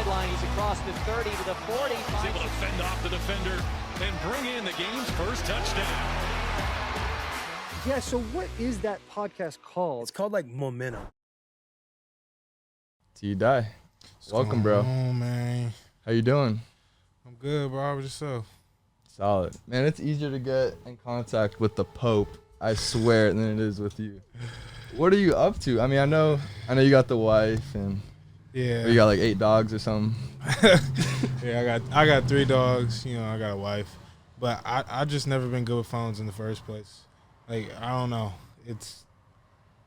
sideline. He's across the 30 to the 40. He's able to fend off the defender and bring in the game's first touchdown. Yeah, so what is that podcast called? It's called like Momentum. T-Die. Welcome, bro. Oh, man. How you doing? I'm good, bro. How about yourself? Solid. Man, it's easier to get in contact with the Pope, I swear, than it is with you. What are you up to? I mean, I know you got the wife and Yeah. you got like 8 dogs or something. Yeah, I got 3 dogs. You know, I got a wife. But I just never been good with phones in the first place. Like, I don't know. It's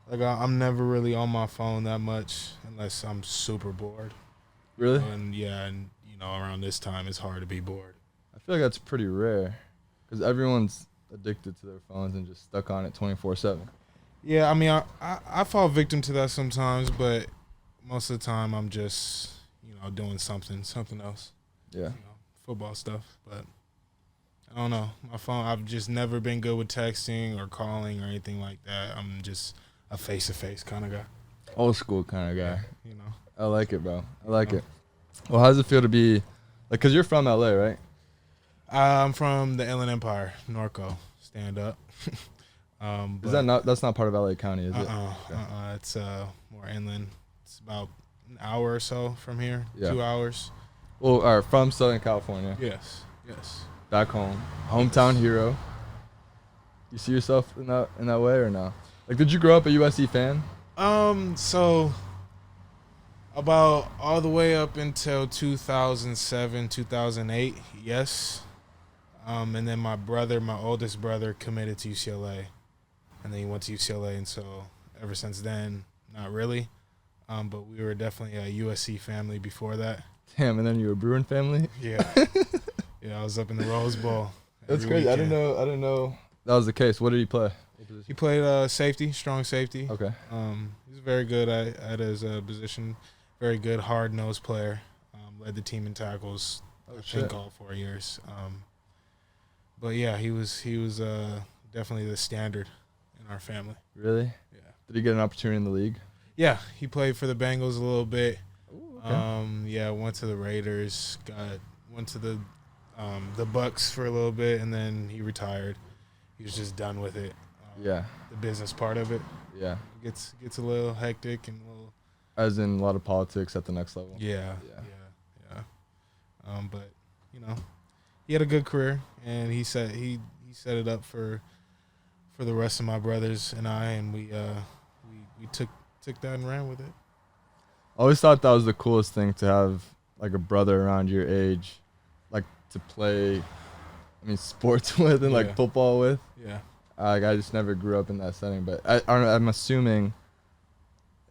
like I'm never really on my phone that much unless I'm super bored. Really? And yeah, and you know, around this time it's hard to be bored. I feel like that's pretty rare because everyone's addicted to their phones and just stuck on it 24/7. Yeah, I mean, I fall victim to that sometimes, but most of the time I'm just, you know, doing something else. Yeah. You know, football stuff, but I don't know. My phone, I've just never been good with texting or calling or anything like that. I'm just a face-to-face kind of guy. Old school kind of guy. You know. I like it, bro. I like it. Well, how does it feel to be, like, because you're from LA, right? I'm from the Inland Empire, Norco, stand up. That's not part of LA County, is it? It's more inland. It's about an hour or so from here, Yeah. 2 hours. Well, all right, from Southern California. Yes. Back home, hometown hero. You see yourself in that way or no? Like, did you grow up a USC fan? So about all the way up until 2007, 2008, yes. And then my oldest brother, committed to UCLA, and then he went to UCLA, and so ever since then, not really. But we were definitely a USC family before that. Damn, and then you were a Bruin family? Yeah. Yeah, I was up in the Rose Bowl. That's every crazy. weekend. I didn't know that was the case. What did he play? He played safety, strong safety. Okay. He's very good at his position. Very good, hard-nosed player. Led the team in tackles, I think, all 4 years. But yeah, he was definitely the standard in our family. Really? Yeah. Did he get an opportunity in the league? Yeah, he played for the Bengals a little bit. Ooh, okay. Yeah, went to the Raiders. Went to the Bucks for a little bit, and then he retired. He was just done with it. Yeah. The business part of it. Yeah. Gets a little hectic and a little. As in a lot of politics at the next level. Yeah. But you know, he had a good career, and he set it up for the rest of my brothers and I, and we took that and ran with it. I always thought that was the coolest thing to have, like, a brother around your age, like, to play, sports with and like football with. Yeah. Like, I just never grew up in that setting, but I'm assuming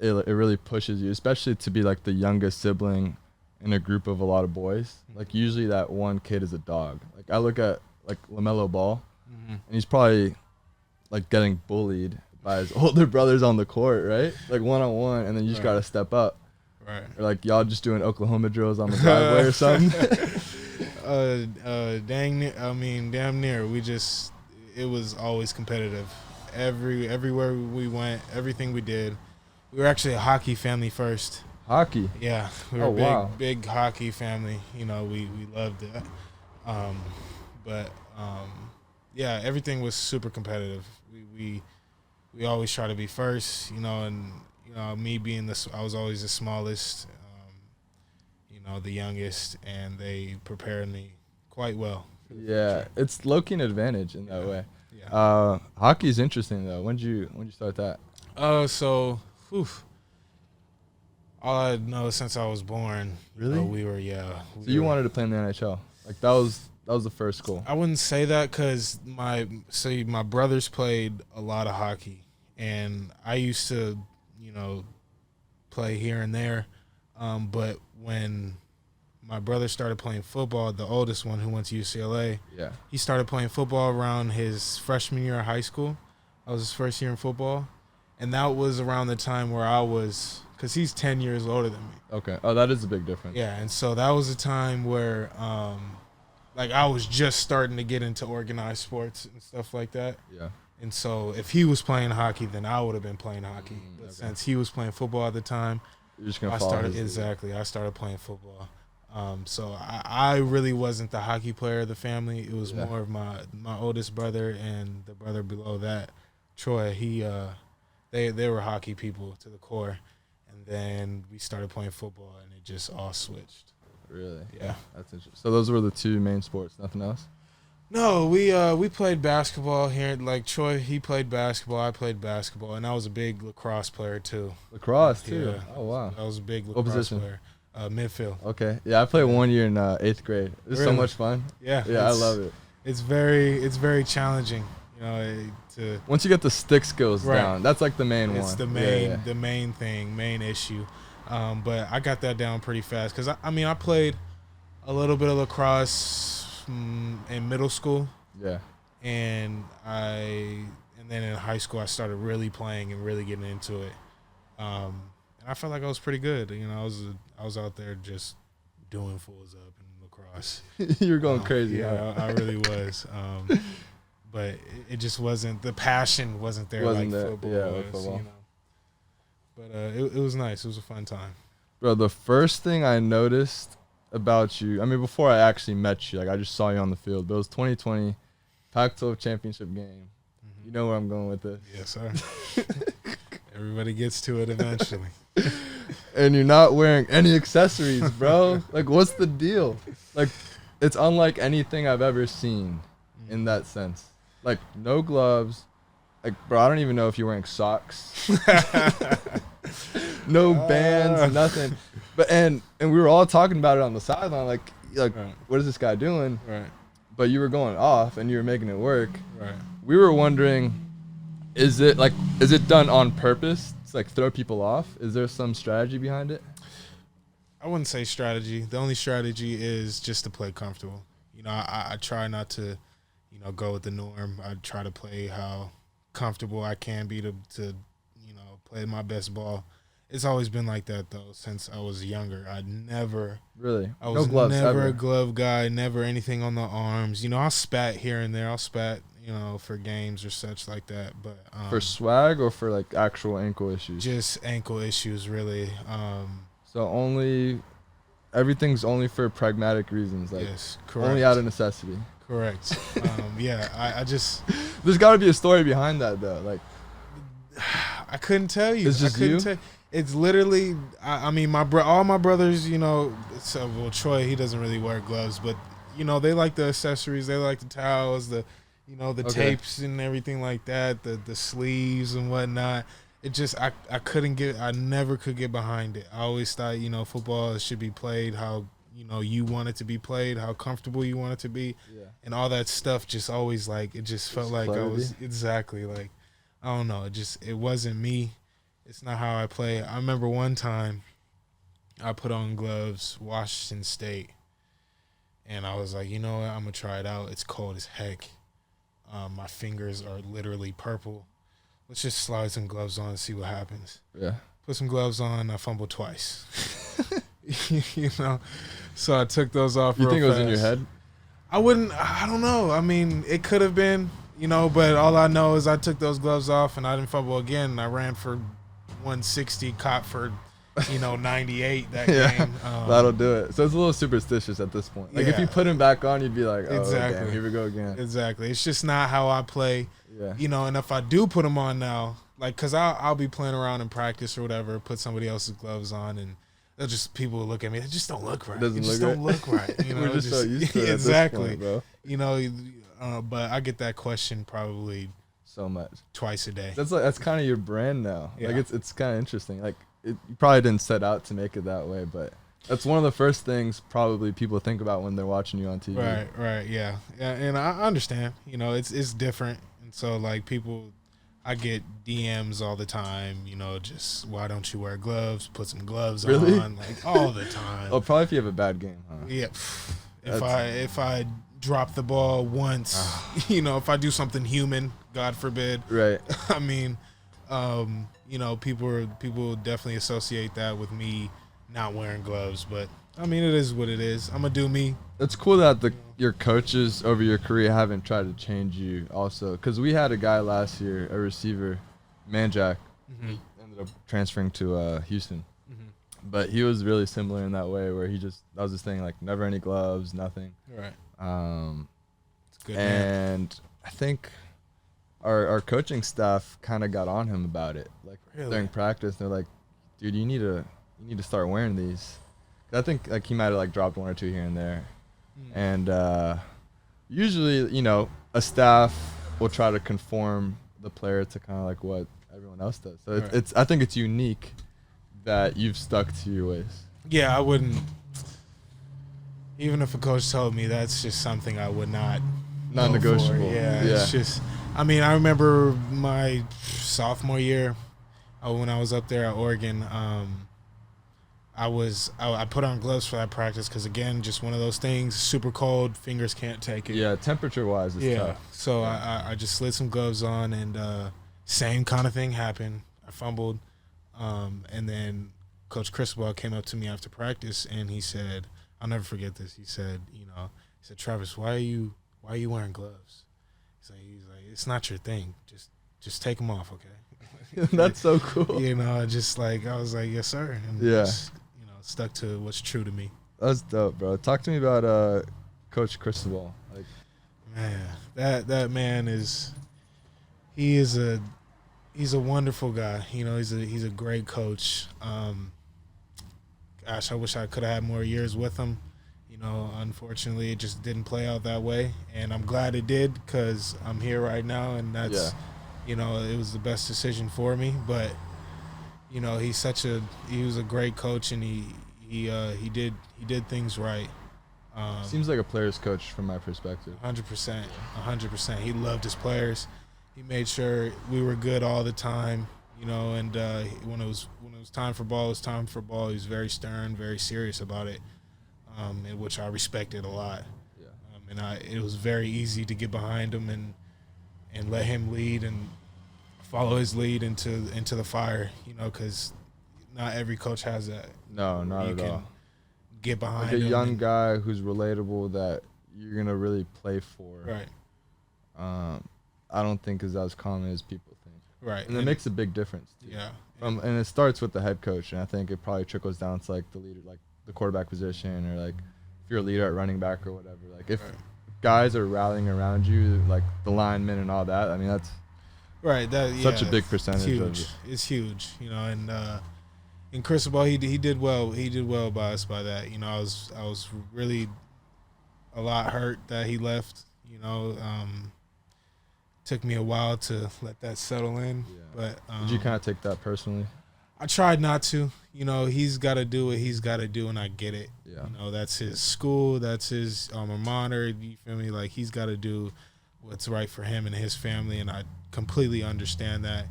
it really pushes you, especially to be like the youngest sibling in a group of a lot of boys. Like, usually that one kid is a dog. Like, I look at like LaMelo Ball, and he's probably like getting bullied by his older brothers on the court, right? Like, one-on-one, and then you just gotta step up. Right. Or like y'all just doing Oklahoma drills on the driveway or something. Damn near. It was always competitive. Everywhere we went, everything we did. We were actually a hockey family first. Hockey? Yeah. We were a big hockey family. You know, we loved it. Yeah, everything was super competitive. We always try to be first, you know, and you know, me being I was always the smallest, you know, the youngest, and they prepared me quite well. Yeah, it's low-key an advantage in that way. Yeah. Hockey's interesting though. When'd you start that? All I know since I was born. Really? So You wanted to play in the NHL? Like, that was the first goal. I wouldn't say that because my brothers played a lot of hockey, and I used to, you know, play here and there. But when my brother started playing football, the oldest one who went to UCLA, he started playing football around his freshman year of high school. I was his first year in football, and that was around the time where I was, because he's 10 years older than me. Okay. Oh, that is a big difference. Yeah, and so that was a time where, like, I was just starting to get into organized sports and stuff like that. Yeah. And so if he was playing hockey, then I would have been playing hockey. But since he was playing football at the time, You're just gonna I follow started his lead. I started playing football. So I really wasn't the hockey player of the family. It was more of my oldest brother and the brother below that, Troy. They were hockey people to the core, and then we started playing football, and it just all switched. Really? Yeah. That's interesting. So those were the two main sports. Nothing else. No, we played basketball here. Like Troy, he played basketball. I played basketball, and I was a big lacrosse player too. Lacrosse too. Yeah. Oh wow. I was a big What lacrosse position? player. Midfield. Okay. Yeah, I played 1 year in 8th grade. It was so Really? much fun. Yeah. Yeah, I love it. It's very challenging. You know, to Once you get the stick skills Right. down, that's like the main one. it's the main issue. But I got that down pretty fast because I played a little bit of lacrosse in middle school, Yeah. and then in high school I started really playing and really getting into it. And I felt like I was pretty good. You know, I was out there just doing fools up in lacrosse. You were going crazy. Yeah, huh? I really was. But it just wasn't, the passion wasn't there Wasn't like there, football yeah, was. like football. You know. But it was nice. It was a fun time. Bro, the first thing I noticed about you, I mean, before I actually met you, like I just saw you on the field, but it was 2020 Pac-12 championship game. You know where I'm going with this. Yes, sir. Everybody gets to it eventually. And you're not wearing any accessories, bro. Like, what's the deal? Like, it's unlike anything I've ever seen in that sense. Like, no gloves. Like, bro, I don't even know if you're wearing socks. No bands, nothing. But and we were all talking about it on the sideline, like Right. what is this guy doing? Right. But you were going off and you were making it work. Right. We were wondering, is it done on purpose to like throw people off? Is there some strategy behind it? I wouldn't say strategy. The only strategy is just to play comfortable. You know, I try not to, you know, go with the norm. I try to play how comfortable I can be to you know, play my best ball. It's always been like that though since I was younger. I Really? was No gloves never ever. a glove guy, never anything on the arms. You know, I'll spat here and there. I'll spat, you know, for games or such like that. But For swag or for like actual ankle issues? just ankle issues really. So everything's only for pragmatic reasons, like Yes, correct. only out of necessity. Correct. Yeah, I just There's got to be a story behind that though. Like, I couldn't tell you. It's just I couldn't you? tell. It's literally. I mean, all my brothers. You know, so well, Troy, he doesn't really wear gloves, but you know, they like the accessories. They like the towels, the Okay. tapes and everything like that, the sleeves and whatnot. It just I never could get behind it. I always thought, you know, football should be played how, you know, you want it to be played, how comfortable you want it to be. yeah. And all that stuff just always like, it just felt like I clarity? was exactly like, I don't know. It wasn't me. It's not how I play. I remember one time I put on gloves, Washington State, and I was like, you know what? I'm going to try it out. It's cold as heck. My fingers are literally purple. Let's just slide some gloves on and see what happens. Yeah. Put some gloves on. I fumbled twice. You know? So I took those off You real think it was in your fast. head? I don't know. I mean, it could have been, you know, but all I know is I took those gloves off and I didn't fumble again. I ran for 160, caught for, you know, 98 that Yeah. game. That'll do it. So it's a little superstitious at this point. Like if Yeah. you put him back on, you'd be like, oh, Exactly. damn, here we go again. Exactly. It's just not how I play, Yeah. you know, and if I do put them on now, like, because I'll be playing around in practice or whatever, put somebody else's gloves on, and they'll just, people will look at me, they just don't look right. Doesn't It just look don't look right. You know, We're just so used to it exactly. at this point, bro. You know, but I get that question probably So much. twice a day. That's kind of your brand now. Yeah. Like it's kind of interesting. Like you probably didn't set out to make it that way, but that's one of the first things probably people think about when they're watching you on TV. Right, yeah, and I understand. You know, it's different, and so like people, I get DMs all the time. You know, just why don't you wear gloves? Put some gloves Really? on, like all the time. Oh, probably if you have a bad game, huh? Yeah, That's- if I drop the ball once, you know, if I do something human, God forbid. Right. I mean, you know, people definitely associate that with me not wearing gloves, but I mean, it is what it is. I'm gonna do me. It's cool that your coaches over your career haven't tried to change you also. Because we had a guy last year, a receiver, Manjack, ended up transferring to Houston. but he was really similar in that way where that was his thing, like never any gloves, nothing. Right. It's good, man. And I think our coaching staff kind of got on him about it, like during practice. They're like, dude, you need to start wearing these. I think like he might have like dropped one or two here and there. And usually, you know, a staff will try to conform the player to kind of like what everyone else does. So I think it's unique that you've stuck to your ways. Yeah, I wouldn't. Even if a coach told me, that's just something I would not. Non-negotiable. Yeah, it's just. I mean, I remember my sophomore year when I was up there at Oregon. I put on gloves for that practice because, again, just one of those things, super cold, fingers can't take it. Yeah, temperature-wise, it's tough. So I just slid some gloves on, and same kind of thing happened. I fumbled, and then Coach Cristobal came up to me after practice, and he said, I'll never forget this. He said, Travis, why are you wearing gloves? He's like, it's not your thing. Just take them off, okay? That's so cool. Just like I was like, yes, sir. And just, stuck to what's true to me. That's dope, bro. Talk to me about Coach Cristobal. Like, man, that man he's a wonderful guy. He's a great coach. Gosh, I wish I could have had more years with him. Unfortunately, it just didn't play out that way, and I'm glad it did because I'm here right now, and that's it was the best decision for me. But he was a great coach, and he did things right. Seems like a player's coach from my perspective. 100%. He loved his players. He made sure we were good all the time. And when it was time for ball, it was time for ball. He was very stern, very serious about it, in which I respected a lot. Yeah. It was very easy to get behind him and let him lead and follow his lead into the fire. Because not every coach has that. No, not at all. Get behind like a him young guy who's relatable that you're gonna really play for. Right. I don't think is as common as people think. Right. And it makes a big difference too. Yeah. And it starts with the head coach, and I think it probably trickles down to like the leader, like the quarterback position, or like if you're a leader at running back or whatever. Like if guys are rallying around you, like the linemen and all that. I mean, that's right. Such a big percentage of it. It's huge, and in Cristobal, he did well. He did well by us by that. I was really a lot hurt that he left. Took me a while to let that settle in. Yeah. But did you kind of take that personally? I tried not to. He's got to do what he's got to do, and I get it. Yeah. That's his school. That's his alma mater. You feel me? Like, he's got to do what's right for him and his family, and I completely understand that.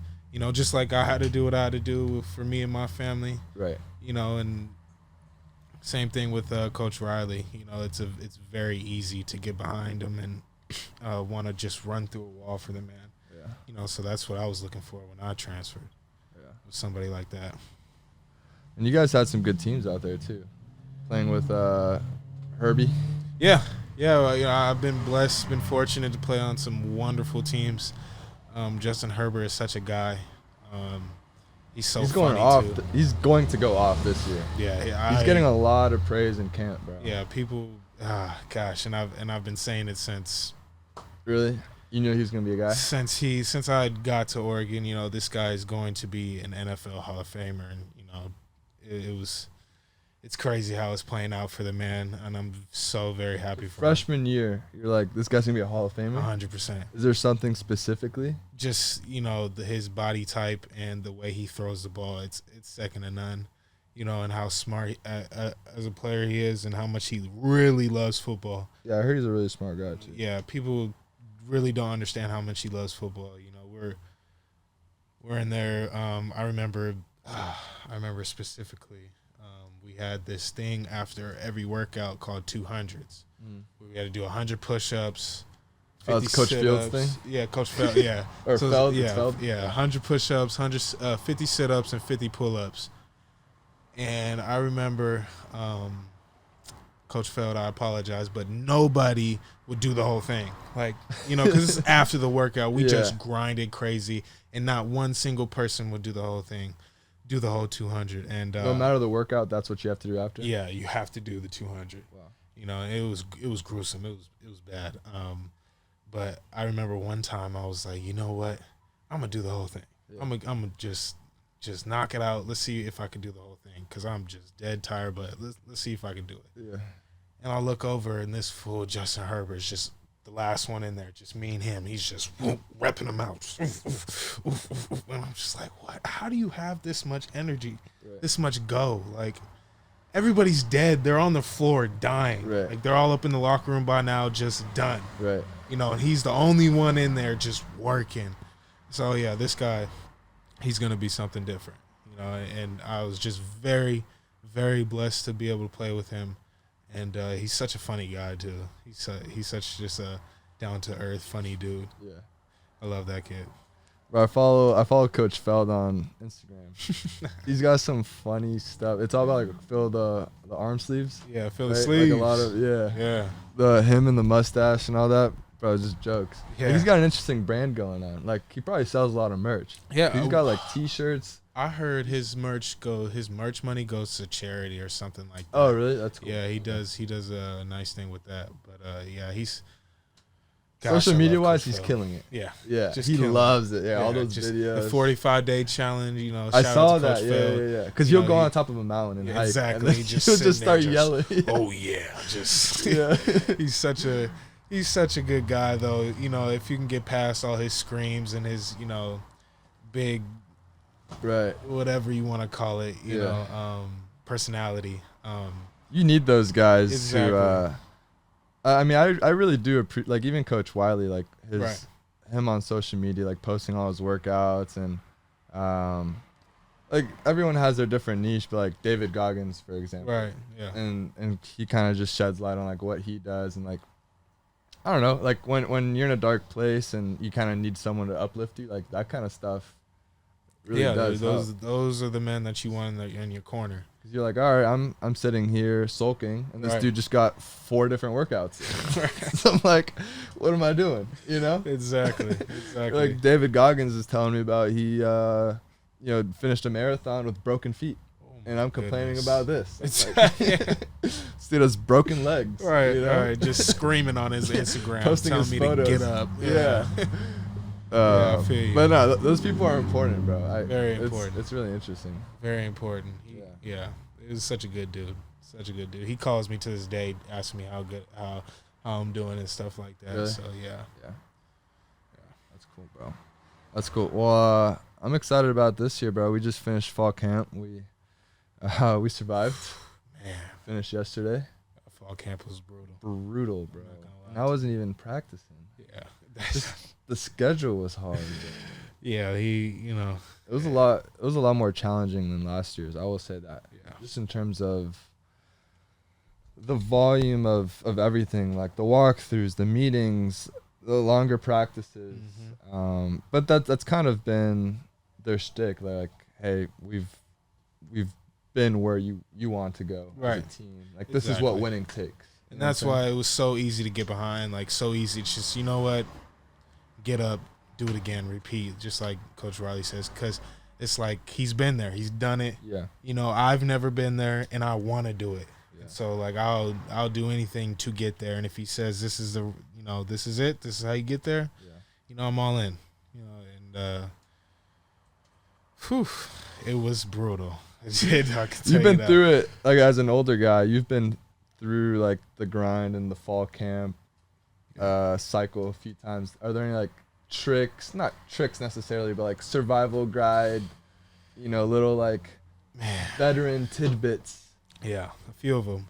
Just like I had to do what I had to do for me and my family. Right. And same thing with Coach Riley. It's very easy to get behind him and want to just run through a wall for the man. Yeah. So that's what I was looking for when I transferred. Yeah. With somebody like that. And you guys had some good teams out there too, playing with Herbie. Yeah. I've been blessed, been fortunate to play on some wonderful teams. Justin Herbert is such a guy. He's going off. He's going to go off this year. Yeah, he's getting a lot of praise in camp, bro. Yeah, people. Gosh, and I've been saying it since. Really? You knew he was going to be a guy? Since I got to Oregon, this guy is going to be an NFL Hall of Famer, and it's crazy how it's playing out for the man, and I'm so very happy for him. Freshman year, you're like, this guy's going to be a Hall of Famer? 100%. Is there something specifically? Just, his body type and the way he throws the ball, it's second to none, and how smart as a player he is and how much he really loves football. Yeah, I heard he's a really smart guy, too. Yeah, people really don't understand how much he loves football. We're in there. I remember specifically. We had this thing after every workout called 200s. We had to do 100 push-ups. Oh, it's Coach Fields' thing? Yeah, Coach Fields, yeah. Or so, Feld? Yeah, Feld? Yeah, 100 push-ups, 50 sit-ups, and 50 pull-ups. And I remember Coach Feld, I apologize, but nobody would do the whole thing. Like, because it's after the workout, we just grinded crazy, and not one single person would do the whole thing. do the whole 200. And no matter the workout, that's what you have to do after. yeah, you have to do the 200. Wow. You know, it was gruesome. It was bad. But I remember one time I was like, you know what? I'm gonna do the whole thing. Yeah. I'm gonna just knock it out. Let's see if I can do the whole thing, because I'm just dead tired. But let's see if I can do it. Yeah. And I look over, and this fool Justin Herbert's just the last one in there, just me and him. He's just repping him out. And I'm just like, what? How do you have this much energy, this much go? Like, everybody's dead. They're on the floor dying. Right. Like, they're all up in the locker room by now, just done. Right. You know, and he's the only one in there just working. So, yeah, this guy, he's going to be something different. You know, and I was just very, very blessed to be able to play with him. And he's such a funny guy, too. He's such just a down-to-earth, funny dude. Yeah. I love that kid. Bro, I follow Coach Feld on Instagram. He's got some funny stuff. It's all about like fill the arm sleeves. Yeah, fill the right? sleeves. Like a lot of Yeah. him and the mustache and all that. Bro, just jokes. Yeah. Like, he's got an interesting brand going on. Like he probably sells a lot of merch. Yeah. He's got like T-shirts. I heard his merch money goes to charity or something like that. Oh, really? That's cool. Yeah, he does a nice thing with that. But yeah, he's social media wise, Coach he's Phil. killing it. Yeah. Yeah, Just he killing loves it. Yeah, all those just videos. The 45-day challenge, you know. I shout saw out to that. Coach Yeah, Phil. yeah. Because You he'll know, go on top of a mountain and hike. exactly. And then Just he'll sitting just start there yelling. Oh yeah, just Yeah. He's such a good guy, though. You know, if you can get past all his screams and his, you know, big, Right. whatever you want to call it, you Yeah. know, personality. You need those guys Exactly. to. I mean, I really do like even Coach Wiley, like him on social media, like posting all his workouts and, like everyone has their different niche, but like David Goggins, for example, Right. Yeah. and he kind of just sheds light on like what he does and like, I don't know, like when you're in a dark place and you kind of need someone to uplift you, like that kind of stuff. Really does help. Those are the men that you want in your corner. Cause you're like, all right, I'm sitting here sulking, and this Right. dude just got 4 different workouts. So I'm like, what am I doing? You know? Exactly. Like David Goggins is telling me about he, finished a marathon with broken feet, and I'm complaining about this. I'm like, this dude has broken legs. Right. You know? Right. Just screaming on his Instagram, Posting telling his me photos. to get up. Yeah. I feel you. But no, those people are important, bro. Very important. It's really interesting. Very important. Yeah. It was such a good dude. Such a good dude. He calls me to this day, asking me how I'm doing and stuff like that. Really? So yeah. That's cool, bro. That's cool. Well, I'm excited about this year, bro. We just finished fall camp. We survived. Man, Finished yesterday. fall camp was brutal. Brutal, bro. I'm not gonna lie And I wasn't even practicing. Yeah. The schedule was hard. Bro. Yeah. It was a lot. It was a lot more challenging than last year's. I will say that. Yeah. Just in terms of the volume of everything, like the walkthroughs, the meetings, the longer practices. Mm-hmm. But that's kind of been their shtick. Like, hey, we've been where you want to go Right. as a team. Like, this is what Exactly. winning takes. And that's why it was so easy to get behind. Like, so easy. It's just, you know what? Get up, do it again, repeat. Just like Coach Riley says, because it's like he's been there, he's done it. Yeah. You know, I've never been there, and I want to do it. Yeah. So like, I'll do anything to get there. And if he says this is this is it, this is how you get there, Yeah. I'm all in. And it was brutal. I can tell You've been that. through it, like as an older guy. You've been through like the grind and the fall camp cycle a few times. Are there any like tricks? Not tricks necessarily, but like survival guide. Little like veteran tidbits. Yeah, a few of them.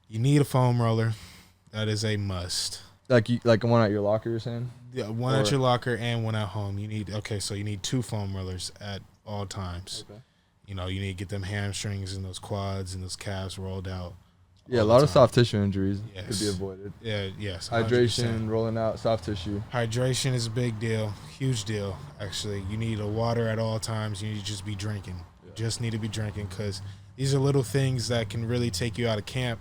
You need a foam roller. That is a must. Like one at your locker, you're saying? Yeah, one at your locker and one at home. You need 2 foam rollers at all times. Okay. You need to get them hamstrings and those quads and those calves rolled out. Yeah, a all lot the of time. soft tissue injuries could Yes. be avoided. Yeah, yes. hydration, 100%. rolling out, soft tissue. Hydration is a big deal, huge deal. Actually, you need a water at all times. You need to just be drinking. Just need to be drinking, because these are little things that can really take you out of camp,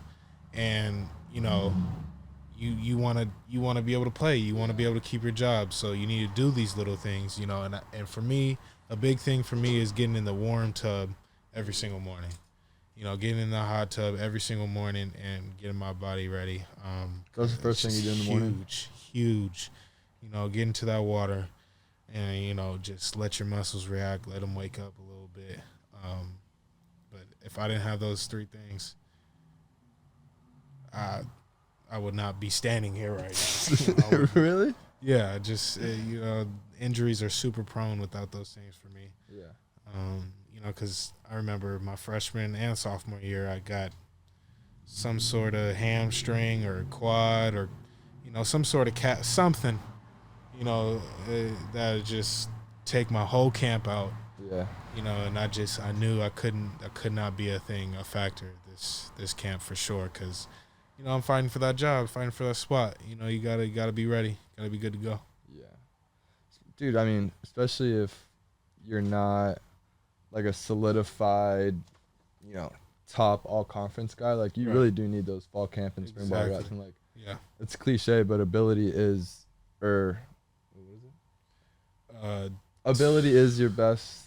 and you want to be able to play. You want to be able to keep your job. So you need to do these little things, and for me, a big thing for me is getting in the warm tub every single morning. Getting in the hot tub every single morning and getting my body ready. That's the first thing you do in the morning? Huge. Get into that water and, just let your muscles react, let them wake up a little bit. But if I didn't have those three things, I would not be standing here right now. Really? Yeah, just, injuries are super prone without those things for me. Yeah. Because I remember my freshman and sophomore year, I got some sort of hamstring or quad or, some sort of something, that would just take my whole camp out. Yeah. And I knew I could not be a factor this camp for sure because, I'm fighting for that job, fighting for that spot. You gotta be ready, gotta be good to go. Yeah. Dude, I mean, especially if you're not like a solidified, top all-conference guy, like you really do need those fall camp and spring ball reps. And like, yeah, it's cliche, but ability is, what is it? Ability is your best.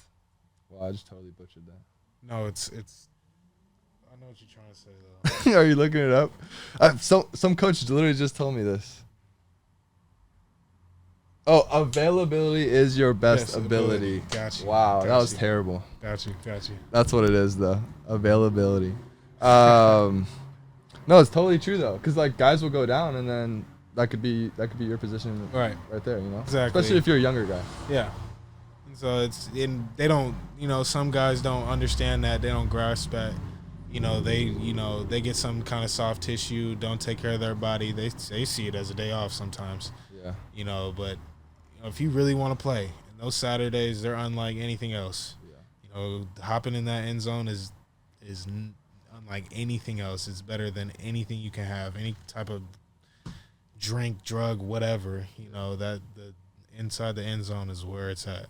Well, I just totally butchered that. No, it's. I know what you're trying to say though. Are you looking it up? Some coach literally just told me this. Oh, availability is your best ability. Gotcha. Wow, that was terrible. Got you. That's what it is, though. Availability. No, it's totally true though, because like guys will go down, and then that could be your position right there. Exactly. Especially if you're a younger guy. Yeah. And so they don't. Some guys don't understand that. They don't grasp that. They get some kind of soft tissue. Don't take care of their body. They see it as a day off sometimes. Yeah. But if you really want to play, and those Saturdays, they're unlike anything else. Yeah. Hopping in that end zone is unlike anything else. It's better than anything you can have. Any type of drink, drug, whatever. That the inside the end zone is where it's at.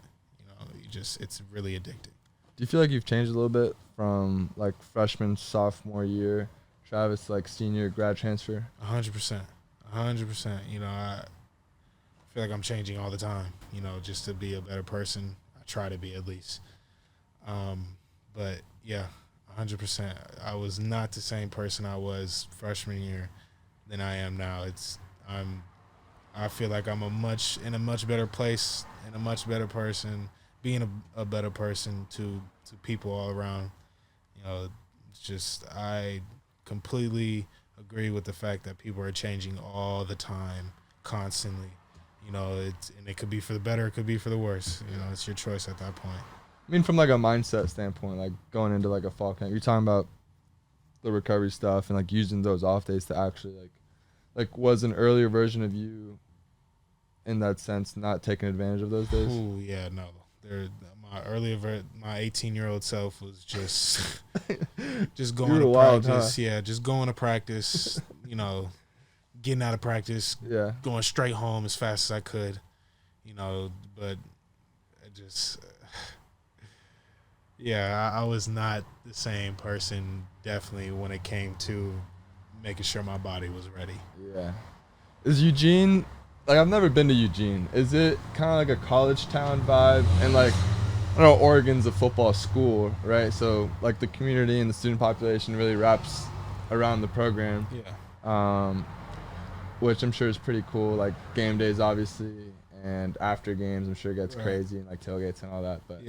It's really addicting. Do you feel like you've changed a little bit from like freshman, sophomore year, Travis, like senior grad transfer? 100%. 100%. I feel like I'm changing all the time, just to be a better person. I try to be at least. But yeah, 100%. I was not the same person I was freshman year than I am now. I feel like I'm in a much better place and a much better person, being a better person to people all around. I completely agree with the fact that people are changing all the time, constantly. And it could be for the better, it could be for the worse. It's your choice at that point. I mean, from like a mindset standpoint, like going into like a fall camp, you're talking about the recovery stuff and like using those off days to actually like was an earlier version of you in that sense not taking advantage of those days? Oh yeah, no. My 18-year-old self was just going to practice. Yeah, just going to practice. Getting out of practice. Yeah. Going straight home as fast as I could. But I was not the same person. Definitely when it came to making sure my body was ready. Yeah. Is Eugene? Like, I've never been to Eugene. Is it kind of like a college town vibe? And like, I know Oregon's a football school, right? So like the community and the student population really wraps around the program. Yeah. Which I'm sure is pretty cool. Like game days, obviously, and after games, I'm sure it gets crazy and like tailgates and all that. But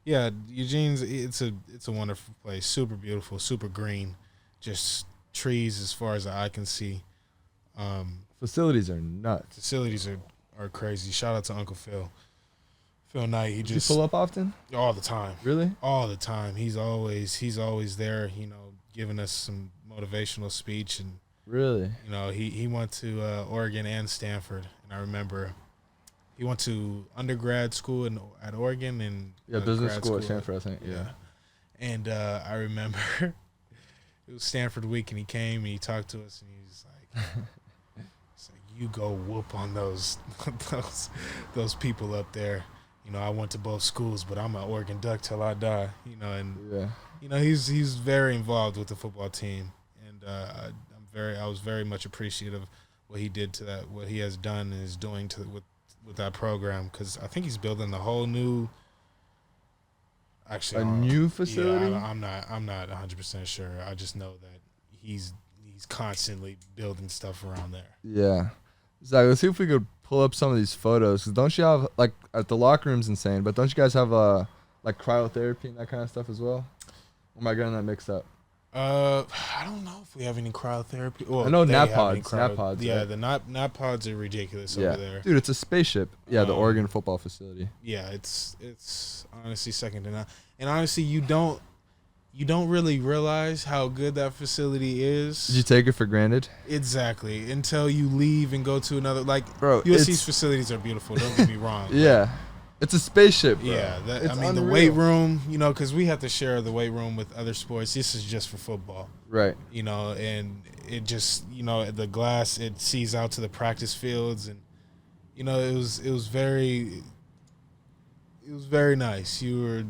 yeah, Eugene's it's a wonderful place. Super beautiful, super green, just trees as far as the eye can see. Facilities are nuts. Facilities are crazy. Shout out to Uncle Phil. Phil Knight. Does he pull up often? All the time. Really? All the time. He's always there, giving us some motivational speech. And really, he went to Oregon and Stanford, and I remember he went to undergrad school at Oregon and business school at Stanford, I think. Yeah. And I remember it was Stanford week, and he came and he talked to us, and he was like, "You go whoop on those people up there. I went to both schools, but I'm an Oregon Duck till I die." He's very involved with the football team, and I was very much appreciative of what he did what he has done and is doing with that program, because I think he's building the whole new Actually, A new facility? Yeah, I'm not 100% sure. I just know that he's constantly building stuff around there. Yeah. Zach, let's see if we could pull up some of these photos. 'Cause don't you have, like, at the locker room's insane, but don't you guys have, like, cryotherapy and that kind of stuff as well? Or am I getting that mixed up? I don't know if we have any cryotherapy. Well, I know they nap have any pods. Nap pods. Yeah, right? the nap pods are ridiculous Yeah. over there. Dude, it's a spaceship. Yeah, the Oregon football facility. Yeah, it's honestly second to none. And honestly, you don't really realize how good that facility is. Did you take it for granted? Exactly. Until you leave and go to another, like, Bro, USC's facilities are beautiful. Don't get me wrong. Yeah. It's a spaceship, bro. Yeah, It's the unreal. weight room, because we have to share the weight room with other sports. This is just for football, Right. and it just, the glass, it sees out to the practice fields, and, it was very nice. You were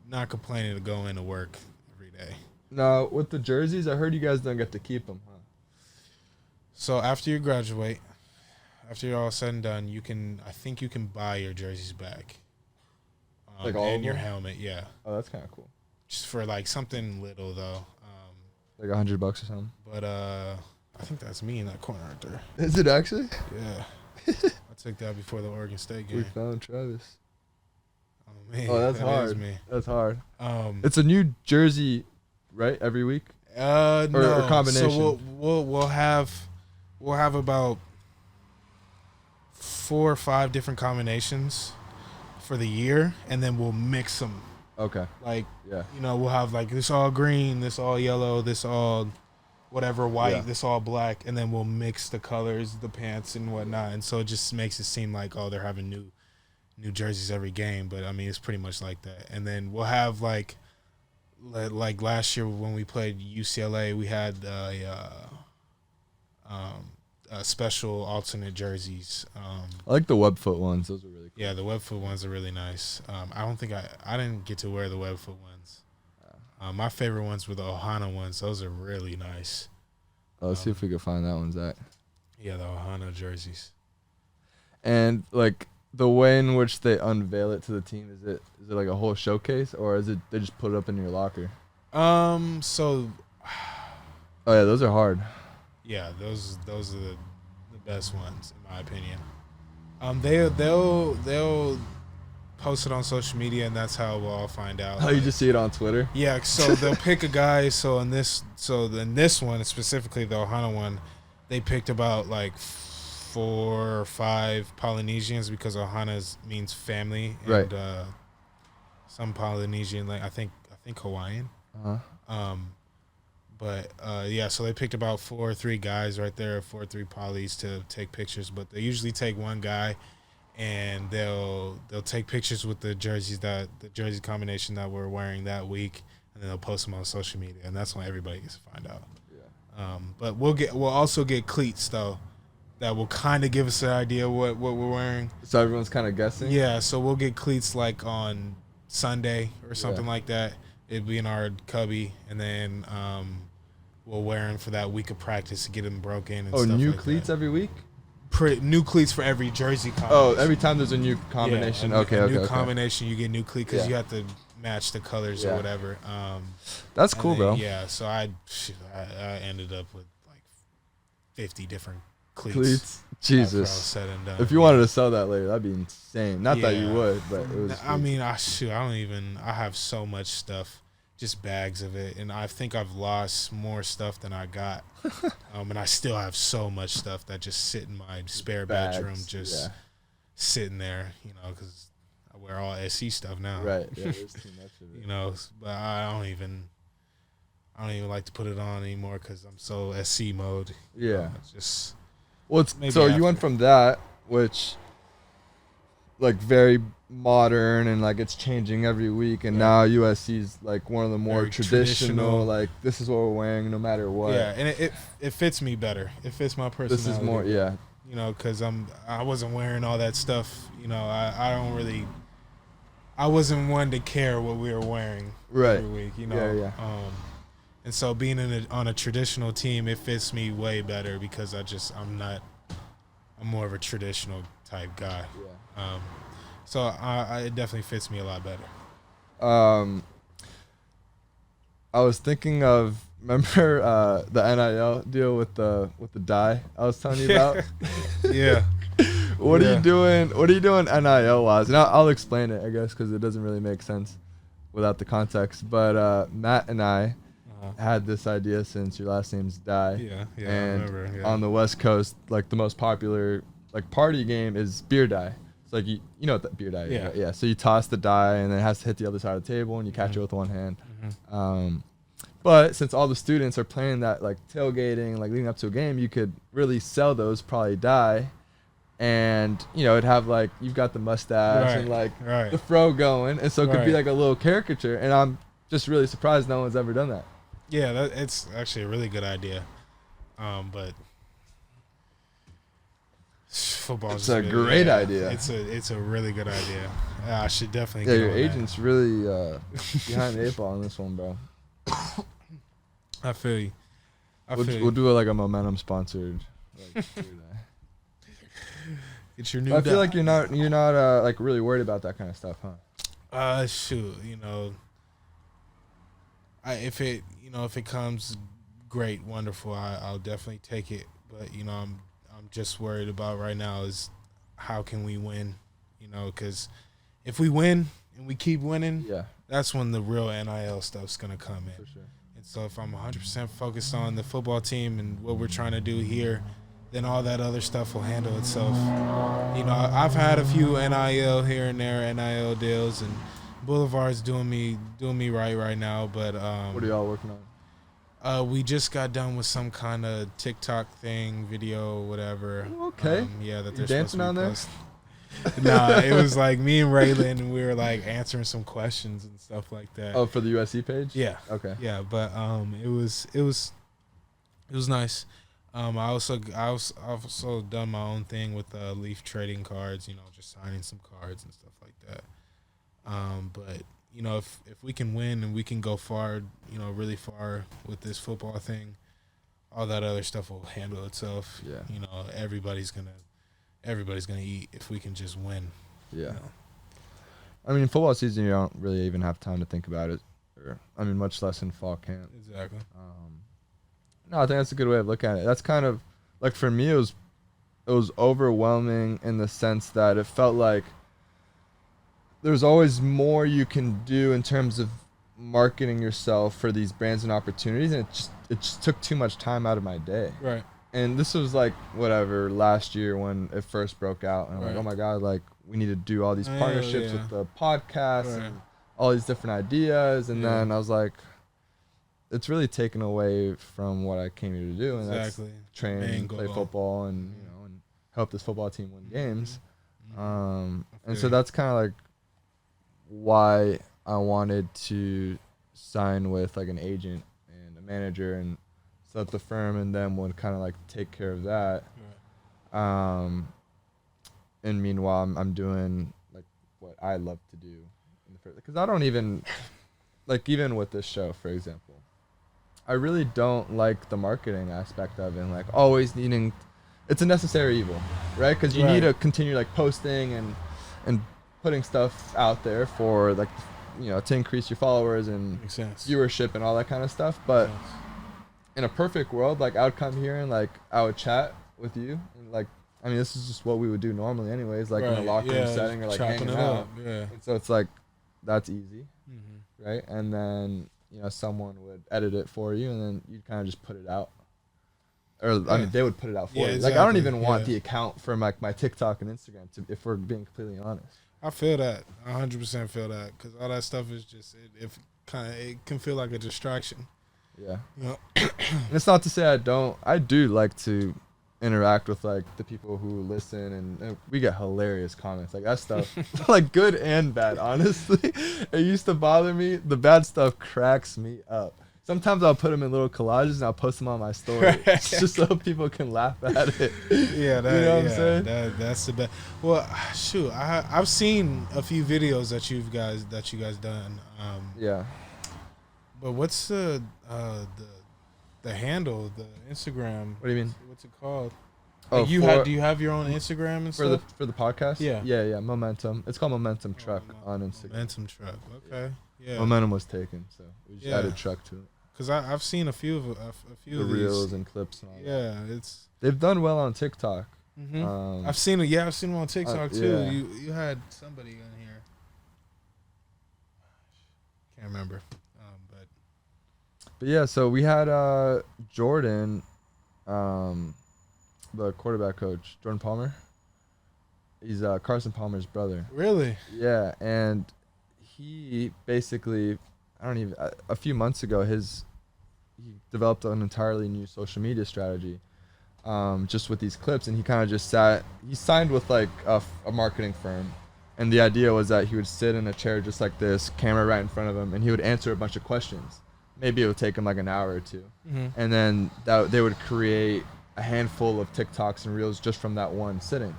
not complaining to go into work every day. Now, with the jerseys, I heard you guys don't get to keep them, huh? So after you graduate, after you're all said and done, I think you can buy your jerseys back. Like all and of your them? helmet, yeah. Oh, that's kind of cool. Just for like something little though. Like $100 or something. But I think that's me in that corner right there. Is it actually? Yeah. I took that before the Oregon State We game. found Travis. Oh man. Oh, that's that hard. is me. That's hard. Um It's a new jersey, right? Every week? no. or combination. So we'll have about 4 or 5 different combinations for the year, and then we'll mix them. Okay. Like, Yeah. we'll have like this all green, this all yellow, this all whatever white, Yeah. this all black, and then we'll mix the colors, the pants and whatnot, and so it just makes it seem like, oh, they're having new jerseys every game, but I mean it's pretty much like that. And then we'll have like last year when we played UCLA, we had special alternate jerseys. I like the webfoot ones. Those are really cool. Yeah, the webfoot ones are really nice. I don't think I didn't get to wear the webfoot ones. My favorite ones were the Ohana ones. Those are really nice. Let's see if we can find that one, Zach. Yeah, the Ohana jerseys. And, like, the way in which they unveil it to the team, is it like a whole showcase, or is it they just put it up in your locker? So Oh, yeah, those are hard. yeah, those are the best ones in my opinion. They'll post it on social media, and that's how we'll all find out. Oh, you just see it on Twitter? Yeah, so they'll pick a guy. So in this one specifically, the Ohana one, they picked about like 4 or 5 Polynesians, because Ohana means family, and Right. some Polynesian, like I think Hawaiian. Uh-huh. But yeah, so they picked about 4 or 3 guys right there, 4 or 3 polys to take pictures. But they usually take one guy, and they'll take pictures with the jersey combination that we're wearing that week, and then they'll post them on social media, and that's when everybody gets to find out. Yeah. But we'll also get cleats though, that will kind of give us an idea what we're wearing. So everyone's kind of guessing? Yeah, so we'll get cleats like on Sunday or something like that. It'd be in our cubby, and then we'll wear them for that week of practice to get them broken and stuff Oh, new like cleats that. every week? New cleats for every jersey combination. Oh, every time there's a new combination. Yeah, okay. new combination, you get new cleat, because you have to match the colors or whatever. That's cool, bro. Yeah, so I ended up with like 50 different cleats. Cleats. After all Jesus. said and done. If you wanted to sell that later, that'd be insane. Not that you Yeah. would, but it was. I mean, I have so much stuff, just bags of it, and I think I've lost more stuff than I got. And I still have so much stuff that just sit in my spare bedroom, just sitting there, because I wear all SC stuff now. Right. Yeah, there's too much of it. But I don't even like to put it on anymore because I'm so SC mode. Yeah. It's just. Well, it's, Maybe so you after. went from that, which, like, very modern and, like, it's changing every week, and now USC's, like, one of the more Very traditional, like, this is what we're wearing no matter what. Yeah, and it fits me better. It fits my personality. This is more, yeah. Because I wasn't wearing all that stuff. I wasn't one to care what we were wearing every week. Yeah. And so being on a traditional team, it fits me way better because I'm more of a traditional type guy. Yeah. So it definitely fits me a lot better. I was thinking of, remember the NIL deal with the dye I was telling you about? Yeah. What are you doing? What are you doing NIL wise? And I'll explain it, I guess, because it doesn't really make sense without the context. But Matt and I had this idea since your last name's Dye. Yeah, And I remember. Yeah. on the West Coast, like the most popular like party game is beer dye. It's like you know what that beer dye is, Yeah. right? Yeah. So you toss the dye and then it has to hit the other side of the table and you catch it with one hand. But since all the students are playing that like tailgating, like leading up to a game, you could really sell those probably dye. And it'd have like you've got the mustache and like the fro going, and so it could be like a little caricature. And I'm just really surprised no one's ever done that. Yeah, it's actually a really good idea. But football is a great idea. It's a really good idea. I should definitely. Yeah, get your on agent's really behind the 8 ball on this one, bro. I feel you. We'll do like a momentum sponsored. Like, It's your new. I feel like you're not like really worried about that kind of stuff, huh? Shoot, if it comes great, wonderful, I'll definitely take it. But I'm just worried about right now is how can we win? Because if we win and we keep winning, that's when the real NIL stuff's gonna come in. For sure. And so if I'm 100% focused on the football team and what we're trying to do here, then all that other stuff will handle itself. I've had a few NIL here and there, NIL deals, and Boulevard's doing me right now. But what are y'all working on? We just got done with some kind of TikTok thing, video, whatever. Okay. That they're dancing on there. Nah, it was like me and Raylan, and we were like answering some questions and stuff like that. Oh, for the USC page? Yeah. Okay. Yeah, but it was nice. I also done my own thing with Leaf trading cards, just signing some cards and stuff like that. But if we can win and we can go far, really far with this football thing, all that other stuff will handle itself. Yeah. Everybody's gonna eat if we can just win. Yeah. I mean, football season, you don't really even have time to think about it, much less in fall camp. Exactly. No, I think that's a good way of looking at it. That's kind of like for me, it was overwhelming in the sense that it felt like there's always more you can do in terms of marketing yourself for these brands and opportunities, and it just took too much time out of my day. Right. And this was like last year when it first broke out, and I'm like, Right. oh my god, like we need to do all these partnerships with the podcasts and all these different ideas, and then I was like, it's really taken away from what I came here to do, and that's train and play football and and help this football team win games. And so that's kind of like why I wanted to sign with like an agent and a manager and set up the firm, and then would kind of like take care of that. And meanwhile, I'm doing like what I love to do in the first, because I don't even like, even with this show, for example, I really don't like the marketing aspect of it, and like always needing, it's a necessary evil, right? Because you need to continue like posting and putting stuff out there for like, to increase your followers and viewership and all that kind of stuff. But in a perfect world, like I would come here and like I would chat with you, and like, this is just what we would do normally anyways, like in a locker room setting or like hanging out. And so it's like, that's easy, right? And then someone would edit it for you, and then you'd kind of just put it out. Or they would put it out for you. Exactly. Like I don't even want the account for like my TikTok and Instagram, if we're being completely honest. I feel that. 100% feel that, because all that stuff is just it can feel like a distraction. Yeah. And it's not to say I do like to interact with like the people who listen, and we get hilarious comments, like that stuff, like good and bad. Honestly, it used to bother me. The bad stuff cracks me up. Sometimes I'll put them in little collages and I'll post them on my story, just so people can laugh at it. Yeah, you know what I'm saying? That's the best. Well, shoot, I've seen a few videos that you guys done. Yeah. But what's the handle, the Instagram? What do you mean? What's it called? Oh, Do you have your own Instagram and stuff? For the podcast? Yeah. Yeah. Momentum. It's called Momentum Truck on Instagram. Momentum Truck. Okay. Yeah. Momentum was taken, so we just Yeah. added Truck to it. Because I've seen a few of The these. reels and clips and all that. Yeah, it's. They've done well on TikTok. I've seen it. Yeah, I've seen them on TikTok too. yeah. You had somebody on here. Can't remember, But yeah, so we had Jordan, the quarterback coach, Jordan Palmer. He's Carson Palmer's brother. Really? Yeah, and he basically, a few months ago, he developed an entirely new social media strategy, just with these clips, and he kind of just he signed with like a marketing firm, and the idea was that he would sit in a chair just like this, camera right in front of him, and he would answer a bunch of questions. Maybe it would take him like an hour or two, and then they would create a handful of TikToks and reels just from that one sitting.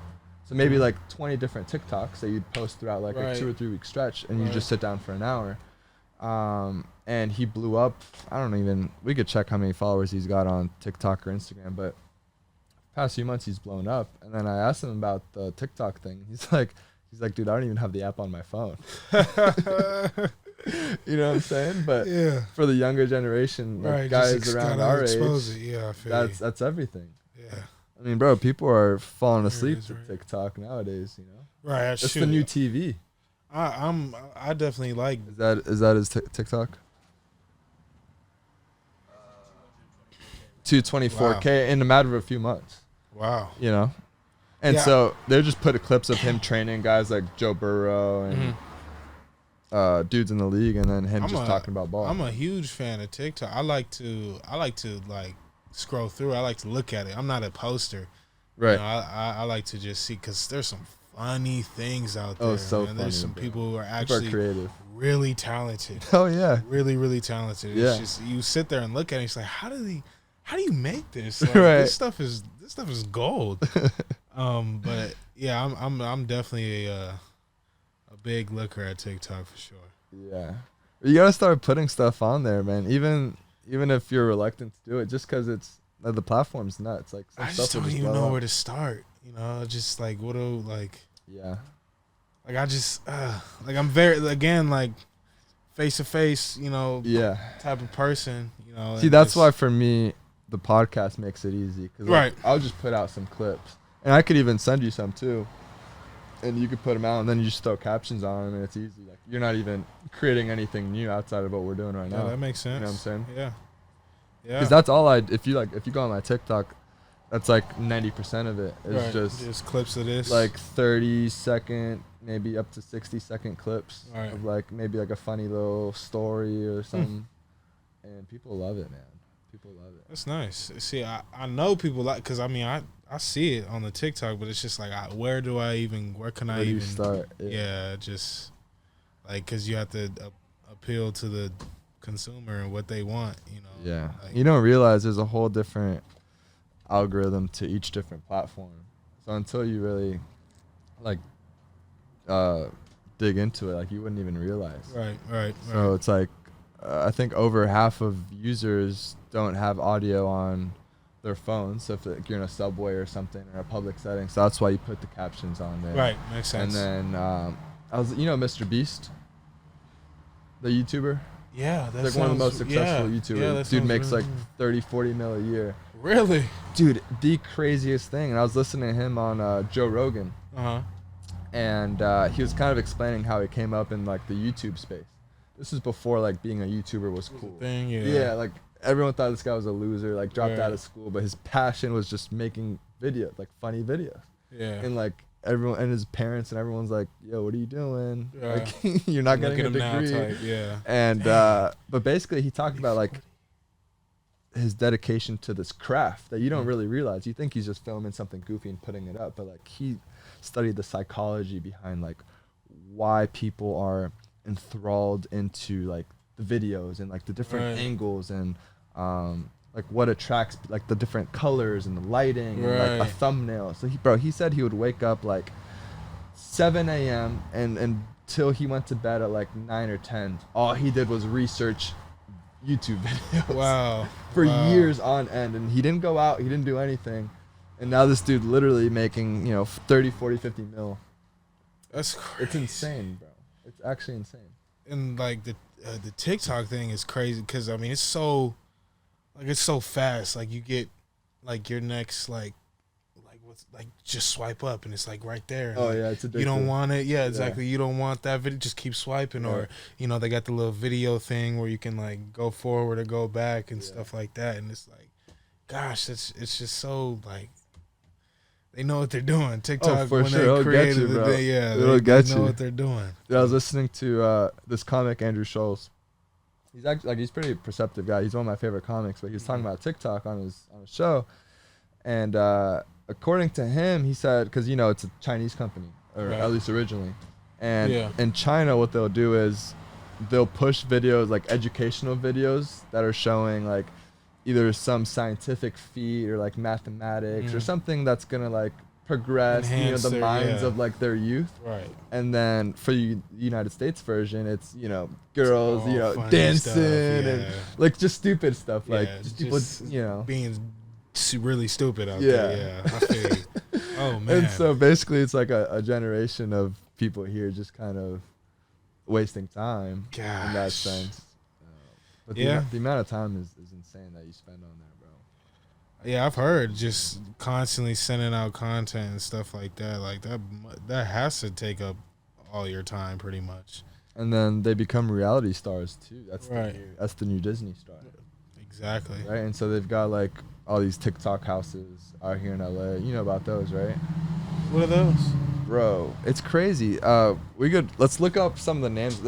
So maybe like 20 different TikToks that you'd post throughout like a 2 or 3 week stretch, and you just sit down for an hour. And he blew up. We could check how many followers he's got on TikTok or Instagram, but past few months he's blown up. And then I asked him about the TikTok thing. He's like, dude, I don't even have the app on my phone. You know what I'm saying? But for the younger generation, like guys around our age, that's everything. Yeah. I mean, bro, people are falling asleep to TikTok nowadays, you know? Right. It's the new TV. I definitely like. Is that his TikTok? 224K in a matter of a few months. Wow. You know? And so they just put clips of him training guys like Joe Burrow and dudes in the league, and then him talking about ball. I'm a huge fan of TikTok. I like to like scroll through. I like to look at it. I'm not a poster. Right. You know, I like to just see, because there's some funny things out there. Oh, so funny. There's some people who are actually creative, really talented. Oh yeah. Really, really talented. Yeah. It's just, you sit there and look at it, it's like, how do you make this? Like, right. This stuff is gold. But yeah, I'm definitely a big looker at TikTok for sure. Yeah. You gotta start putting stuff on there, man. Even if you're reluctant to do it, just because it's the platform's nuts. Like, I just don't even know where to start. You know, just like yeah. Like I just like I'm very, again, like face to face, you know, type of person. You know. See, that's why for me the podcast makes it easy, because like, I'll just put out some clips, and I could even send you some too, and you could put them out, and then you just throw captions on them, and it's easy. Like, you're not even creating anything new outside of what we're doing right now. That makes sense. You know what I'm saying? Yeah. Yeah. Because that's all if you go on my TikTok, that's like 90% of it is just clips of this, like 30-second, maybe up to 60-second clips of like maybe like a funny little story or something, and people love it, man. People love it. That's nice. See, I know people like, because I mean I see it on the TikTok, but it's just like, where can I even start? Yeah, just like, because you have to appeal to the consumer and what they want, you know. Yeah, like, you don't realize there's a whole different algorithm to each different platform. So until you really like dig into it, like, you wouldn't even realize. Right. So it's like I think over half of users don't have audio on their phones. So if you're in a subway or something or a public setting, so that's why you put the captions on there. Right, makes sense. And then Mr. Beast, the YouTuber. Yeah, that's like one of the most successful YouTubers. Dude makes like 30-40 mil a year. Really? Dude, the craziest thing. And I was listening to him on Joe Rogan. And he was kind of explaining how he came up in like the YouTube space. This was before like being a YouTuber was cool. Yeah, like everyone thought this guy was a loser, like dropped out of school, but his passion was just making videos, like funny videos. Yeah. And like everyone and his parents and everyone's like, yo, what are you doing? Like, you're not getting a degree. And but basically he talked about like his dedication to this craft that you don't really realize. You think he's just filming something goofy and putting it up, but like he studied the psychology behind like why people are enthralled into like the videos and like the different angles and like what attracts, like the different colors and the lighting and like a thumbnail. So he said he would wake up like 7 a.m. and until he went to bed at like 9 or 10, all he did was research YouTube videos. For years on end, and he didn't go out, he didn't do anything. And now this dude literally making, 30, 40, 50 mil. That's crazy. It's insane, bro. It's actually insane. And like the TikTok thing is crazy because I mean it's so fast. Like you get like your next what's like just swipe up and it's like right there. Oh like, yeah, it's addictive. you don't want it. Yeah, exactly. Yeah. You don't want that video. Just keep swiping, right. Or they got the little video thing where you can like go forward or go back and stuff like that. And it's like, gosh, it's just so like. They know what they're doing. TikTok, for when sure. they created the day, It'll get they you. know what they're doing. Dude, I was listening to this comic, Andrew Scholes. He's actually he's a pretty perceptive guy. He's one of my favorite comics, but he was talking about TikTok on his show, and according to him, he said because it's a Chinese company, or at least originally, and in China, what they'll do is they'll push videos like educational videos that are showing like either some scientific feat or like mathematics or something that's gonna like progress the minds of like their youth, right? And then for the United States version, it's girls dancing and like just stupid stuff, like just people being really stupid out there. Yeah, I feel you. Oh man. And so basically, it's like a generation of people here just kind of wasting time in that sense. But the amount of time is insane that you spend on there, bro. Yeah, I've heard just constantly sending out content and stuff like that. Like that has to take up all your time pretty much. And then they become reality stars too. That's the new Disney star. Exactly. Right, and so they've got like all these TikTok houses out here in LA. You know about those, right? What are those? Bro, it's crazy. Let's look up some of the names.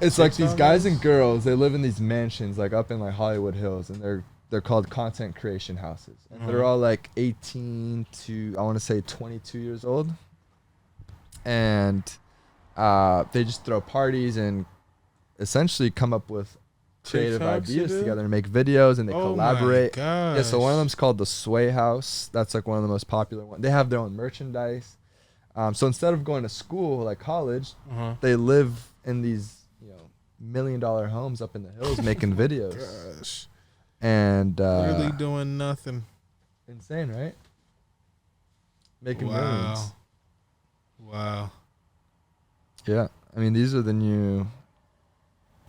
It's like these guys and girls, they live in these mansions like up in like Hollywood Hills, and they're called content creation houses. And they're all like 18 to I want to say 22 years old. And they just throw parties and essentially come up with creative ideas together and make videos, and they collaborate. Yeah, so one of them's called the Sway House. That's like one of the most popular ones. They have their own merchandise. So instead of going to school like college, they live in these $1 million homes up in the hills making videos. Gosh. And literally doing nothing. Insane, right? Making millions. Wow. Yeah, I mean these are the new,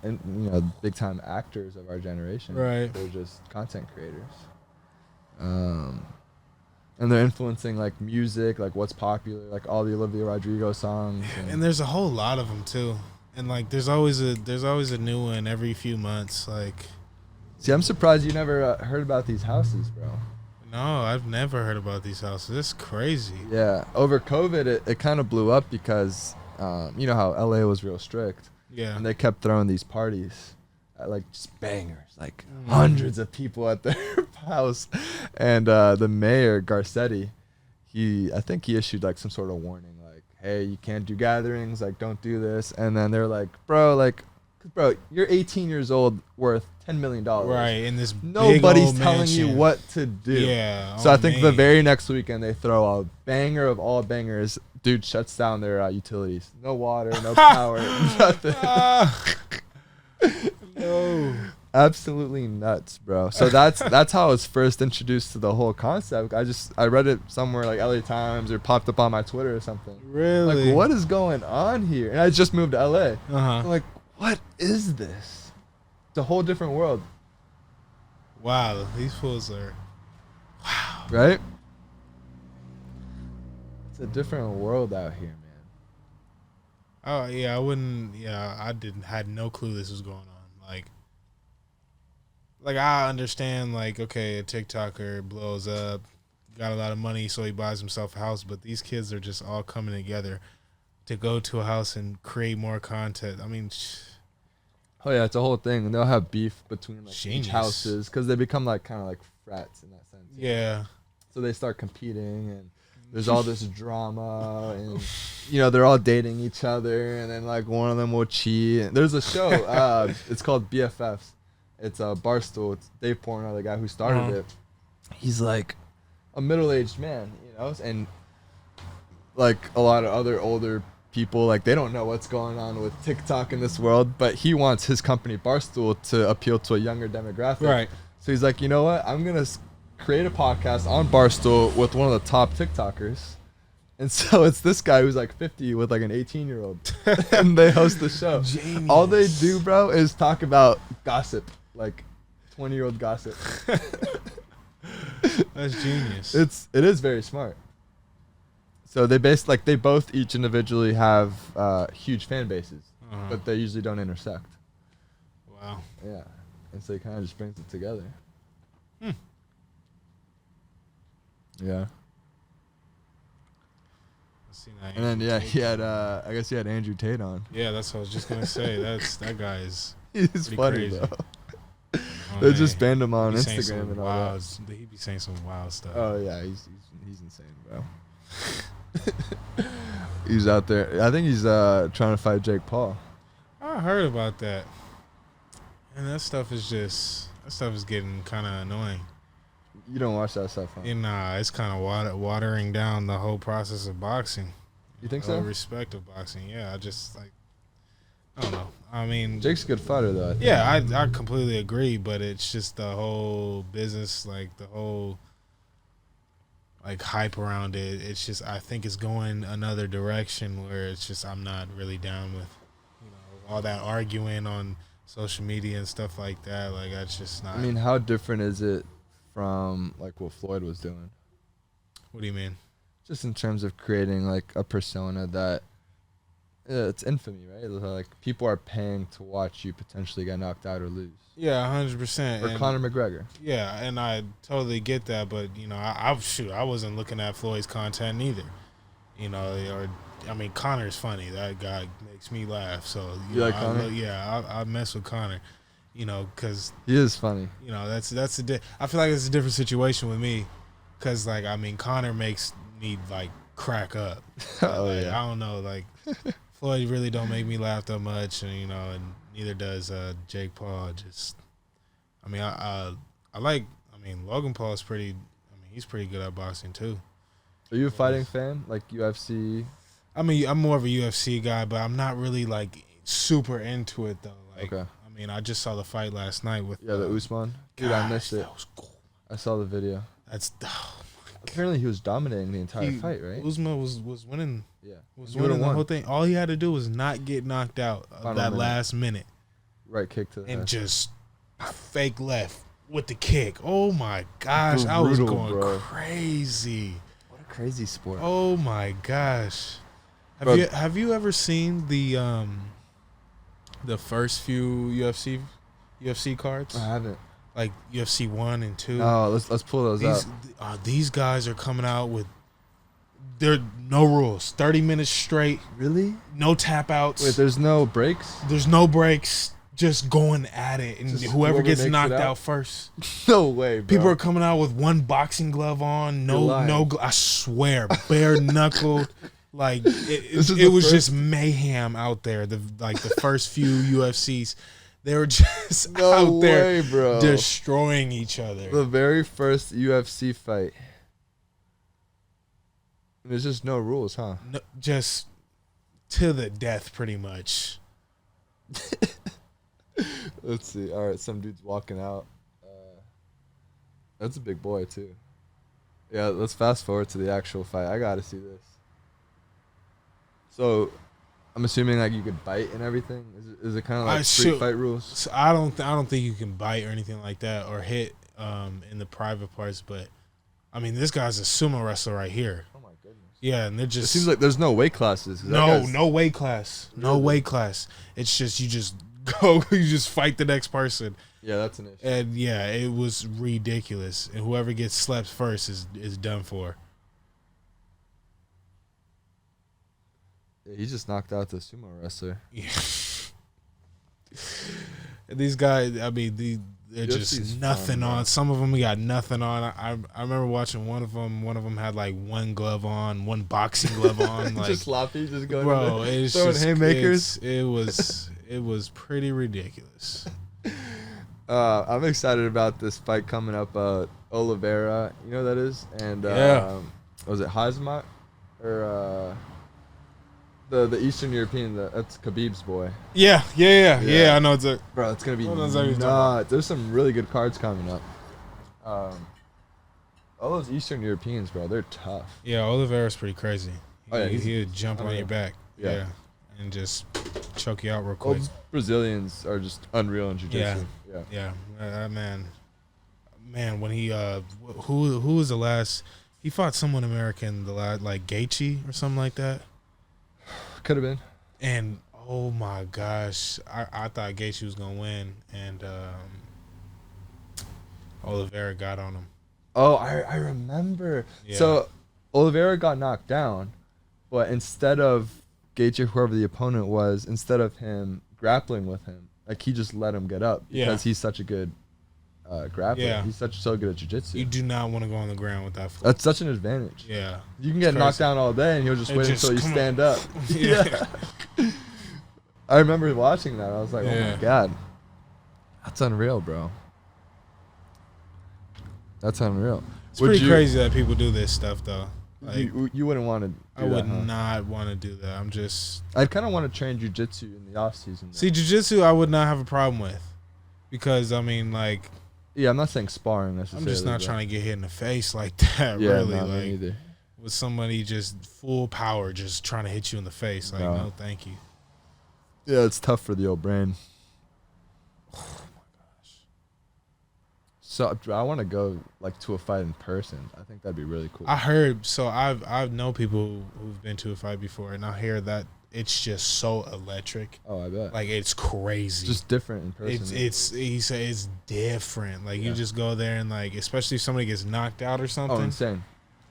and big time actors of our generation. Right. They're just content creators. And they're influencing like music, like what's popular, like all the Olivia Rodrigo songs. And there's a whole lot of them too. And like there's always a new one every few months. Like, see, I'm surprised you never heard about these houses, bro. No, I've never heard about these houses. It's crazy. Yeah, over COVID, it kind of blew up because you know how LA was real strict. Yeah. And they kept throwing these parties, like just bangers, like hundreds of people at their house, and the mayor Garcetti, I think he issued like some sort of warning. Hey, you can't do gatherings, like don't do this. And then they're like, bro, you're 18 years old, worth $10 million. Right, in this nobody's big old telling mansion. you what to do. Yeah. So I think the very next weekend they throw a banger of all bangers. Dude shuts down their utilities. No water, no power, nothing. No. Absolutely nuts, bro. So that's how I was first introduced to the whole concept. I read it somewhere like LA Times or popped up on my Twitter or something. Really? Like, what is going on here? And I just moved to LA. I'm like, what is this? It's a whole different world. Wow, these fools are. Wow. Right? It's a different world out here, man. Oh yeah, I wouldn't. Yeah, had no clue this was going on. Like I understand, like, okay, a TikToker blows up, got a lot of money, so he buys himself a house. But these kids are just all coming together to go to a house and create more content. I mean, oh yeah, it's a whole thing, and they'll have beef between like genius. each houses because they become like kind of like frats in that sense. Yeah. So they start competing, and there's all this drama, and they're all dating each other, and then like one of them will cheat. And there's a show, it's called BFFs. It's a Barstool. It's Dave Portnoy, the guy who started it. He's like a middle-aged man, and like a lot of other older people, like they don't know what's going on with TikTok in this world, but he wants his company Barstool to appeal to a younger demographic. Right. So he's like, you know what? I'm gonna create a podcast on Barstool with one of the top TikTokers. And so it's this guy who's like 50 with like an 18-year-old. And they host the show. Genius. All they do, bro, is talk about gossip. Like 20-year-old gossip. That's genius. It is very smart. So they both each individually have huge fan bases, but they usually don't intersect. Wow. Yeah. And so it kind of just brings it together. Yeah. And then he had I guess he had Andrew Tate on. Yeah, that's what I was just gonna say. That guy is He's funny crazy. though. Oh, They man. just banned him on He be saying Instagram some and all wild, that. he be saying some wild stuff. Oh yeah, he's insane, bro. He's out there. I think he's trying to fight Jake Paul. I heard about that, and that stuff is getting kind of annoying. You don't watch that stuff, huh? And it's kind of watering down the whole process of boxing. You think The so? respect of boxing. Yeah, I don't know. I mean, Jake's a good fighter, though. I think. yeah, I completely agree, but it's just the whole business, like the whole like hype around it. It's just I think it's going another direction where it's just I'm not really down with all that arguing on social media and stuff like that. Like that's just not. I mean, how different is it from like what Floyd was doing? What do you mean? Just in terms of creating like a persona that it's infamy, right? Like people are paying to watch you potentially get knocked out or lose. Yeah, 100%. Or Conor McGregor. Yeah, and I totally get that, but I wasn't looking at Floyd's content either. Conor's funny. That guy makes me laugh. So You like Conor? I mess with Conor. Because He is funny. I feel like it's a different situation with me, because Conor makes me like crack up. Oh Like, yeah. I don't know, like Floyd really don't make me laugh that much, and and neither does Jake Paul. Logan Paul is pretty. He's pretty good at boxing too. Are you a fighting fan? Like UFC? I'm more of a UFC guy, but I'm not really like super into it though. Like, Okay. I just saw the fight last night with Yeah, the Usman. Dude, I missed it. That was cool. I saw the video. That's Apparently he was dominating the entire fight, right? Usman was winning. Yeah. Was He would've winning the won. whole thing. All he had to do was not get knocked out Final that minute. last minute Right kick to the and head. just fake left with the kick. Oh my gosh, I was Brutal, going bro. crazy. What a crazy sport. Oh my gosh. Bro. Have you ever seen the first few UFC cards? I haven't. Like UFC 1 and 2? Oh, let's pull those up. These guys are coming out with no rules. 30 minutes straight, Really? no tap outs. Wait, there's no breaks? There's no breaks. Just going at it, and Just whoever whoever gets makes it knocked out? out first. No way, bro. People are coming out with one boxing glove on, You're lying. I swear, bare knuckled. Like This is it the was first- just mayhem out there. The first few UFCs, they were just No out there way, bro. destroying each other. The very first UFC fight. There's just no rules, huh? No, just to the death, pretty much. Let's see. All right, some dude's walking out. That's a big boy, too. Yeah, let's fast forward to the actual fight. I got to see this. So, I'm assuming like you could bite and everything. Is it kind of like street fight rules? So I don't think you can bite or anything like that or hit in the private parts. But this guy's a sumo wrestler right here. Oh my goodness. Yeah, and they're It just seems like there's no weight classes. 'Cause that no guy's- weight class, no Really? weight class. It's just you just go, you just fight the next person, Yeah, that's an issue. and yeah, it was ridiculous. And whoever gets slept first is done for. Yeah, he just knocked out the sumo wrestler. Yeah. And these guys, they're UFC's just nothing fun, on. bro. Some of them got nothing on. I remember watching one of them. One of them had like one glove on, one boxing glove on. Like, just sloppy, just going bro, in there, it's throwing just haymakers. it was pretty ridiculous. I'm excited about this fight coming up. Oliveira, you know who that is? And Yeah. was it Hazmat or the Eastern European? That's Khabib's boy. Yeah. I know it's a. Bro, it's gonna be Hold on a second, nuts. There's some really good cards coming up. All those Eastern Europeans, bro, they're tough. Yeah, Oliveira's pretty crazy. Oh, yeah, He would jump on your back. Yeah. And just choke you out real All quick. those Brazilians are just unreal in jiu-jitsu. Yeah. Man, when he who was the last? He fought someone American, the last, like Gaethje or something like that. Could have been. And oh my gosh, I thought Gaethje was gonna win, and Oliveira got on him. Oh, I remember. Yeah. So Oliveira got knocked down, but instead of Gaethje, whoever the opponent was, instead of him grappling with him, like he just let him get up because he's such a good grappler. Yeah. He's so good at jiu-jitsu. You do not want to go on the ground with that foot. That's such an advantage. Yeah. You can get knocked down all day, and he'll just wait until you stand up. Yeah. I remember watching that. I was like, oh Yeah. my God. That's unreal, bro. That's unreal. It's pretty crazy that people do this stuff, though. Like, you wouldn't want to do I would that, huh? not want to do that. I'd kind of want to train jiu-jitsu in the off-season. See, jiu-jitsu I would not have a problem with. Because, I mean, like... Yeah, I'm not saying sparring necessarily. I'm just not trying to get hit in the face like that, yeah, really. not Like, me either. with somebody just full power just trying to hit you in the face. Like, no thank you. Yeah, it's tough for the old brain. So I want to go like to a fight in person. I think that'd be really cool. I heard, so I've known people who've been to a fight before, and I hear that it's just so electric. Oh, I bet. Like, it's crazy. Just different in person. He said it's different. Like, you just go there and, like, especially if somebody gets knocked out or something. Oh, insane.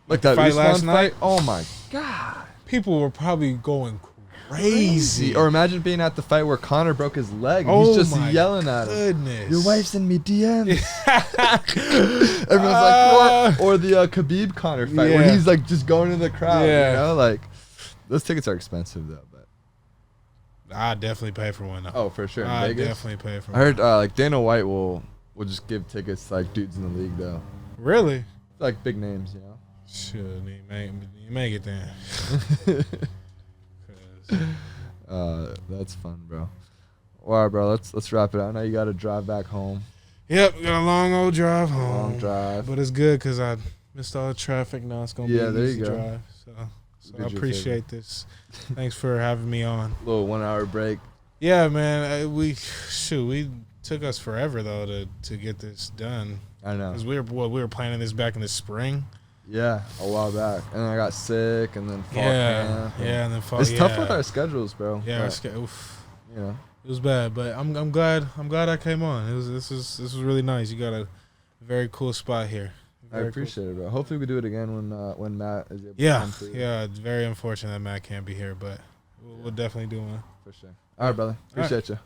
Like that fight last Usman night? fight. Oh my God. People were probably going crazy. Or imagine being at the fight where Conor broke his leg. And Oh he's just my yelling at him. goodness. Your wife's in me DMs. Everyone's like, or the Khabib Conor fight where he's like just going in the crowd. Yeah. You know, like those tickets are expensive though. But I'd definitely pay for one. oh, for sure. In I'd Vegas? definitely pay for I one. heard like Dana White will just give tickets to like dudes in the league though. Really? Like big names, you know. Sure, you make it then. That's fun, bro. All right, bro. Let's wrap it up. I know you got to drive back home. Yep, got a long old drive home. Long drive. But it's good because I missed all the traffic. Now it's gonna be an easy drive. So I appreciate this. Thanks for having me on. Little 1 hour break. Yeah, man. We took us forever though to get this done. I know. Because we were planning this back in the spring. Yeah, a while back, and then I got sick, and then fall camp. And then fall. It's tough with our schedules, bro. Yeah, but, you know, it was bad, but I'm glad I came on. This was really nice. You got a very cool spot here. I appreciate it, bro. Hopefully we do it again when Matt is able to Yeah, come through. yeah. It's very unfortunate that Matt can't be here, but we'll definitely do one. For sure. All right, brother. Appreciate you.